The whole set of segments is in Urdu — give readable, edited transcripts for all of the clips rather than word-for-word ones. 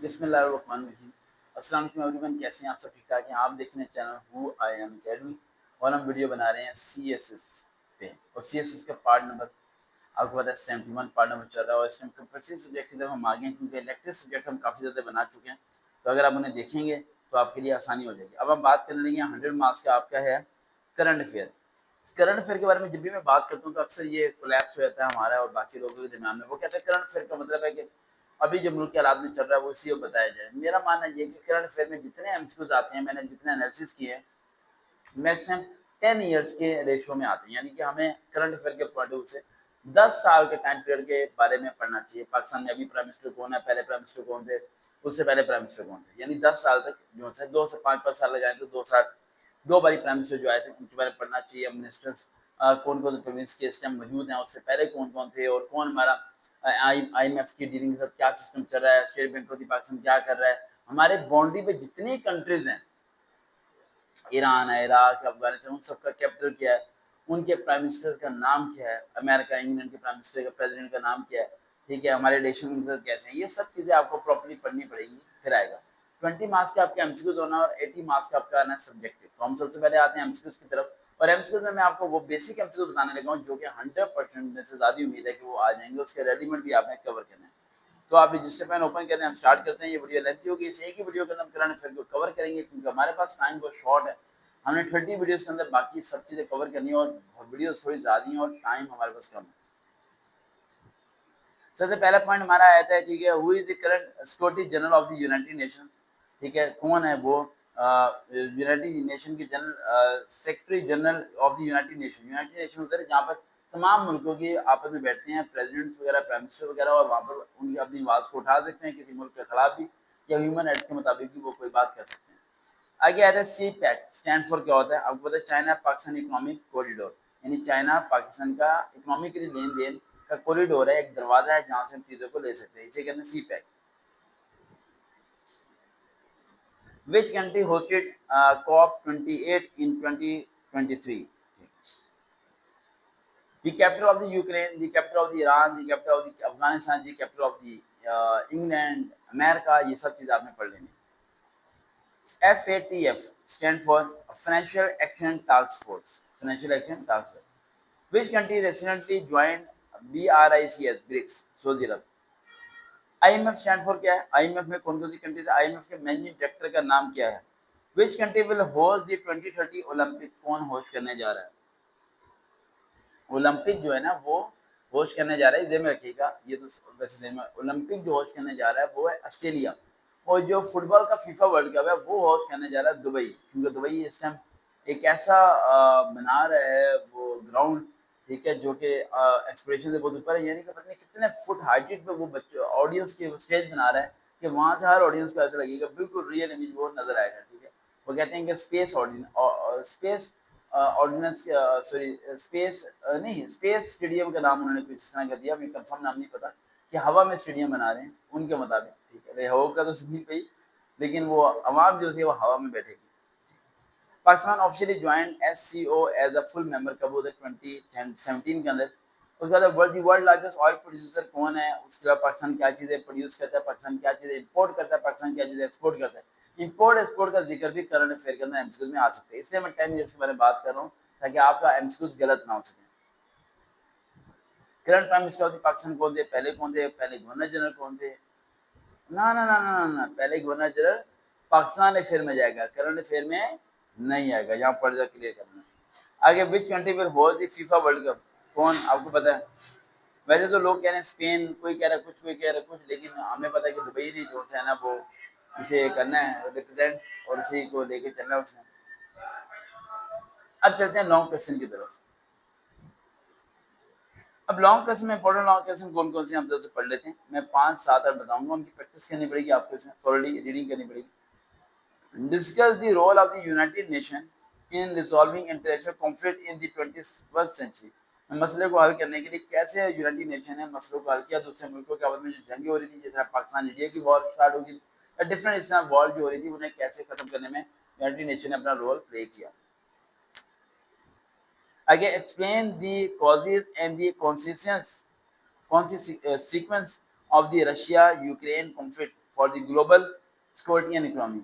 بسم اللہ الرحمن الرحیم۔ السلام علیکم ایوریون، کیسے ہیں آپ سب؟ ٹھیک ٹھاک ہیں؟ آپ دیکھ رہے ہیں channel who I am academy اور ہم ویڈیو بنا رہے ہیں سی ایس ایس پہ، اور سی ایس ایس کا پارٹ نمبر آپ کو پتا ہے 71 پارٹ نمبر چل رہا ہے، اور اس ٹائم کمپلسری سبجیکٹ کی طرف ہم آگے ہیں کیونکہ الیکٹیو سبجیکٹ ہم کافی زیادہ بنا چکے ہیں، تو اگر آپ انہیں دیکھیں گے تو آپ کے لیے آسانی ہو جائے گی۔ اب ہم بات کرنے لگے 100 مارکس کا آپ کا ہے کرنٹ افیئر۔ کرنٹ افیئر کے بارے میں جب بھی میں بات کرتا ہوں تو اکثر یہ کولیپس ہو جاتا ہے ہمارا اور باقی لوگوں کے درمیان میں۔ وہ کہتے ہیں کرنٹ افیئر کا مطلب ہے کہ ابھی جو ملک کے حالات میں چل رہا ہے وہ اسی کو بتایا جائے۔ میرا ماننا یہ ہے کہ کرنٹ افیئر میں جتنے ایم سی کیوز آتے ہیں، میں نے جتنے انالیسس کیے ہیں، میکسیمم 10 ایئرس کے ریشو میں آتے ہیں، یعنی کہ ہمیں کرنٹ افیئر کے پوائنٹ آف ویو سے 10 سال کے ٹائم پیریڈ کے بارے میں پڑھنا چاہیے۔ پاکستان میں ابھی پرائم منسٹر کون ہے، پہلے پرائم منسٹر کون تھے، اس سے پہلے پرائم منسٹر کون تھے، یعنی 10 سال تک جو ہے 2 سے 5 سال لگائیں تو 2 باری پرائم منسٹر جو آئے تھے ان کے بارے میں پڑھنا چاہیے۔ منسٹرس کون کون سے پروونس کے اس ٹائم موجود ہیں، اس سے پہلے کون کون تھے، اور کون ہمارا آئی ایم ایف کی ڈیلنگ کے ساتھ کیا سسٹم چل رہا ہے، اسٹیٹ بینک آف پاکستان کیا کر رہا ہے، ہمارے باؤنڈری پہ جتنی کنٹریز ہیں، ایران ہے، عراق ہے، افغانستان، ان سب کا کیپٹل کیا ہے، ان کے پرائم منسٹر کا نام کیا ہے، امریکہ انگلینڈ کے پرائم منسٹر کا پریزیڈنٹ کا نام کیا ہے، ٹھیک ہے، ہمارے ریلیشن کیسے ہیں، یہ سب چیزیں آپ کو پراپرلی پڑھنی پڑے گی، پھر آئے گا 20 مارکس کا آپ کا ایم سی کیوز ہونا اور 80 مارکس کا آپ کا آنا سبجیکٹو۔ تو ہم سب سے پہلے آتے ہیں ایم سی کیوز کی طرف، اور ایم سی کیوز میں آپ کو وہ بیسک ایم سی کیوز بتانے لگا ہوں جو کہ 100% میں سے زیادہ امید ہے کہ وہ آ جائیں گے، اس کے ریلیونٹ بھی آپ نے کور کرنا ہے۔ تو آپ رجسٹر پین اوپن کریں، ہم اسٹارٹ کرتے ہیں۔ یہ ویڈیو لینتھی ہوگی، اس ایک ہی ویڈیو کے اندر ہم کرنٹ افیئر کو کور کریں گے کیونکہ ہمارے پاس ٹائم بہت شارٹ ہے، ہم نے 30 ویڈیوز کے اندر باقی سب چیزیں کور کرنی ہیں اور ویڈیوز تھوڑی زیادہ ہیں اور ٹائم ہمارے پاس کم ہے۔ سب سے پہلا پوائنٹ ہمارا آتا ہے، ٹھیک ہے، who is the current security general of the United Nations, ٹھیک ہے، کون ہے وہ یونائٹڈ نیشن کی general secretary general of the United Nation. United Nation ہوتا ہے جہاں پر تمام ملکوں کی آپس میں بیٹھتے ہیں پریزیڈنٹس وغیرہ، پرائم منسٹر وغیرہ، اور وہاں پر ان کی اپنی آواز کو اٹھا سکتے ہیں کسی ملک کے خلاف بھی، یا ہیومن رائٹس کے مطابق بھی وہ کوئی بات کر سکتے ہیں۔ آگے آتا ہے سی پیک، اسٹینڈ فار کیا ہوتا ہے آپ کو پتا ہے؟ چائنا پاکستان اکنامک کوریڈور، یعنی چائنا پاکستان کا اکنامکلی لین دین کا کوریڈور ہے، ایک دروازہ ہے جہاں سے ہم چیزوں کو لے سکتے ہیں، اسے کہتے ہیں سی pack. Which country hosted COP28 in 2023? The capital of the Ukraine, the capital of the Iran, the capital of the Afghanistan, the capital of the England, America، یہ سب چیز آپ نے پڑھ لینی۔ FATF stand for Financial Action Task Force. Financial Action Task Force. Which country recently joined BRICS, BRICS? سعودی عرب۔ I M F stand for کیا ہے؟ آئی ایم ایف میں کون کون سی کنٹریز؟ آئی ایم ایف کے مینیجنگ ڈائریکٹر کا نام کیا ہے؟ Which country will host the 2030 Olympic? کون ہوسٹ کرنے جا رہا ہے؟ اولمپک جو ہے نا وہ ہوسٹ کرنے جا رہا ہے، ذہن میں رکھیے گا، یہ تو ویسے ذہن میں، اولمپک جو ہوسٹ کرنے جا رہا ہے وہ ہے آسٹریلیا، اور جو فٹ بال کا فیفا ورلڈ کپ ہے وہ ہوسٹ کرنے جا رہا ہے دبئی، کیونکہ دبئی اس ٹائم ایک ایسا بنا رہا ہے وہ گراؤنڈ، ٹھیک ہے، جو کہ ایکسپریشن سے بہت اوپر ہے، یعنی کہ پتہ نہیں کتنے فٹ ہائٹیڈ پہ وہ بچے آڈینس کے اسٹیج بنا رہا ہے کہ وہاں سے ہر آڈینس کو ایسا لگے گا بالکل ریئل امیج وہ نظر آئے گا، ٹھیک ہے۔ وہ کہتے ہیں کہ اسپیس آرڈیننس، سوری اسپیس نہیں، اسپیس اسٹیڈیم کا نام انہوں نے کچھ اس طرح کا دیا، مجھے کنفرم نام نہیں پتا، کہ ہوا میں اسٹیڈیم بنا رہے ہیں ان کے مطابق، ٹھیک ہے، ہوا کا تو زمین پہ ہی، لیکن وہ عوام جو تھی وہ ہوا میں بیٹھے گی۔ Pakistan officially join S C O as a full member کب ہوتا ہے؟ 2017 کے اندر۔ اس کے بعد ورلڈ لارجسٹ آئل پروڈیوسر کون ہے؟ اس کے بعد پاکستان کیا چیزیں پروڈیوس کرتا ہے، پاکستان کیا چیزیں امپورٹ کرتا ہے، پاکستان کیا چیزیں ایکسپورٹ کرتا ہے۔ امپورٹ ایکسپورٹ کا ذکر بھی کرنٹ افیئر کے اندر ایم سی کیوز میں آ سکتا ہے، اس لیے میں 10 ایئرس کے بارے میں بات کر رہا ہوں تاکہ آپ کا ایم سی کیوز غلط نہ ہو سکے۔ Current prime minister of Pakistan کون تھے؟ پہلے کون تھے؟ پہلے گورنر جنرل کون تھے؟ نہ پہلے گورنر جنرل پاکستان افیئر میں جائے گا، کرنٹ افیئر میں نہیں آئے گا، یہاں پڑھ جا کلیئر کرنا۔ آگے وچ country will host the FIFA world cup? کون آپ کو پتا ہے؟ ویسے تو لوگ کہہ رہے ہیں اسپین، کوئی کہہ رہا ہے کچھ، کوئی کہہ رہا ہے کچھ، لیکن ہمیں پتا ہے کہ دبئی نے جو ہے نا وہ اسے کرنا ہے ریپرزینٹ، اور اسی کو لے کے چلنا ہے اس نے۔ اب چلتے ہیں لانگ کوسچن کی طرف۔ اب لانگ کوسچن میں امپورٹنٹ لانگ کوسچن کون کون سے ہم سے پڑھ لیتے ہیں، میں 5 7 8 بتاؤں گا، ان کی پریکٹس کرنی پڑے گی آپ کو، اس میں تھوڑی ریڈنگ کرنی پڑے گی۔ Discuss the role of the United Nation in resolving international conflict in the 21st century. مسئلے کو حل کرنے کے لیے کیسے یونائٹڈ نیشن نے مسئلوں کو حل کیا؟ دوسرے ملکوں کے آپس میں جو جنگیں ہو رہی تھیں، جیسے پاکستان انڈیا کی وار اسٹارٹ ہوگی، یا ڈفرنٹ اس طرح وار جو ہو رہی تھی، انہیں کیسے ختم کرنے میں یونائٹڈ نیشن نے اپنا رول پلے کیا۔ آگے explain the causes and the sequence of the Russia Ukraine conflict for the global security and economy.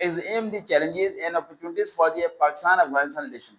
Examine the challenges and opportunities for the Pakistan-Afghanistan relations.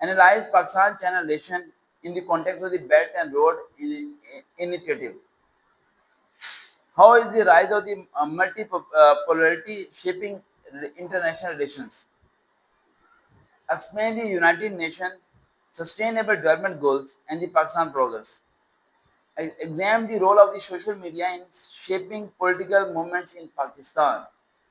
Analyze Pakistan-China relation in the context of the Belt and Road Initiative. How is the rise of the multipolarity shaping international relations? Explain the United Nations Sustainable Development Goals and the Pakistan progress. Examine the role of the social media in shaping political movements in Pakistan.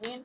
3